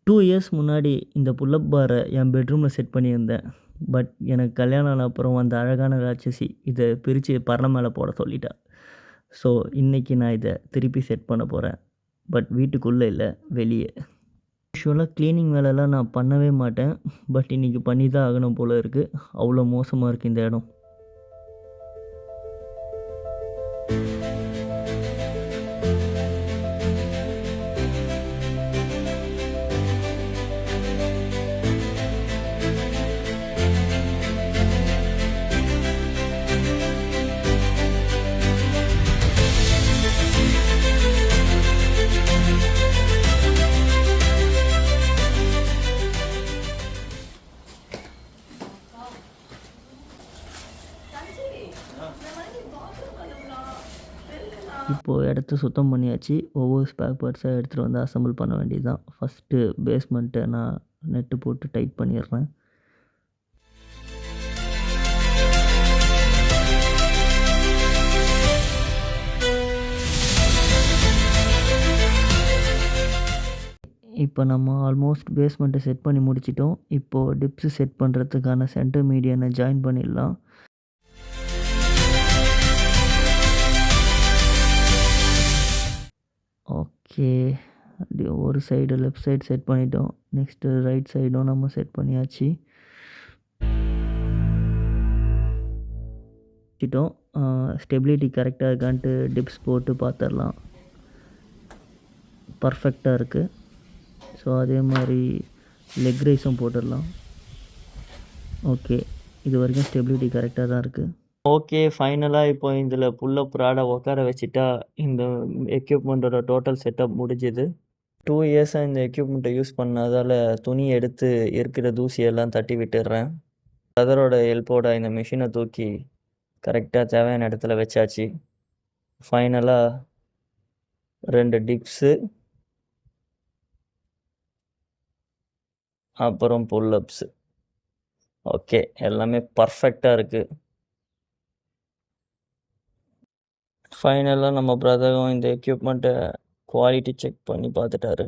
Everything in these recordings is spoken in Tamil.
2 இயர்ஸ் முன்னாடி இந்த புல்லப் பாரை என் பெட்ரூமில் செட் பண்ணியிருந்தேன். பட் எனக்கு கல்யாணம் ஆன அப்புறம் அந்த அழகான ராட்சசி இதை பிரித்து பரண் மேலே போட சொல்லிட்டா. ஸோ இன்றைக்கி நான் இதை திருப்பி செட் பண்ண போகிறேன். பட் வீட்டுக்குள்ளே இல்லை, வெளியே. யூஷுவலாக க்ளீனிங் வேலைலாம் நான் பண்ணவே மாட்டேன். பட் இன்றைக்கி பண்ணி தான் ஆகணும் போல் இருக்குது. அவ்வளோ மோசமாக இருக்குது இந்த இடம். இப்போது இடத்த சுத்தம் பண்ணியாச்சு. ஒவ்வொரு ஸ்பேர் பார்ட்ஸாக எடுத்துகிட்டு வந்து அசெம்பிள் பண்ண வேண்டியது தான். ஃபஸ்ட்டு பேஸ்மெண்ட்டை நான் நெட்டு போட்டு டைட் பண்ணிடுறேன். இப்போ நம்ம ஆல்மோஸ்ட் பேஸ்மெண்ட்டை செட் பண்ணி முடிச்சிட்டோம். இப்போது டிப்ஸு செட் பண்ணுறதுக்கான சென்டர் மீடியனை ஜாயின் பண்ணிடலாம். ஓகே, அப்படி ஒரு சைடு லெஃப்ட் சைடு செட் பண்ணிட்டோம். நெக்ஸ்ட்டு ரைட் சைடும் நம்ம செட் பண்ணியாச்சு. ஸ்டெபிலிட்டி கரெக்டாக இருக்கான்ட்டு டிப்ஸ் போட்டு பார்த்துடலாம். பர்ஃபெக்டாக இருக்குது. ஸோ அதே மாதிரி லெக் ரைஸும் போட்டுடலாம். ஓகே, இது வரைக்கும் ஸ்டெபிலிட்டி கரெக்டாக தான் இருக்குது. ஓகே, ஃபைனலாக இப்போ இதில் புல்லப் ராடை உட்கார வச்சுட்டா இந்த எக்யூப்மெண்ட்டோட டோட்டல் செட்டப் முடிஞ்சுது. 2 இயர்ஸாக இந்த எக்யூப்மெண்ட்டை யூஸ் பண்ணதால் துணி எடுத்து இருக்கிற தூசியெல்லாம் தட்டி விட்டுடுறேன். பிரதரோட ஹெல்ப்போட இந்த மிஷினை தூக்கி கரெக்டாக தேவையான இடத்துல வச்சாச்சு. ஃபைனலாக 2 டிப்ஸு, அப்புறம் புல்லப்ஸு. ஓகே, எல்லாமே பர்ஃபெக்டாக இருக்குது. ஃபைனலாக நம்ம பிரதரும் இந்த எக்யூப்மெண்ட்டை குவாலிட்டி செக் பண்ணி பார்த்துட்டாரு.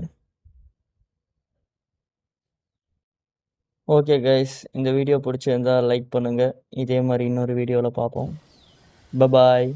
ஓகே கைஸ், இந்த வீடியோ பிடிச்சிருந்தால் லைக் பண்ணுங்கள். இதே மாதிரி இன்னொரு வீடியோவில் பார்ப்போம். பபாய்.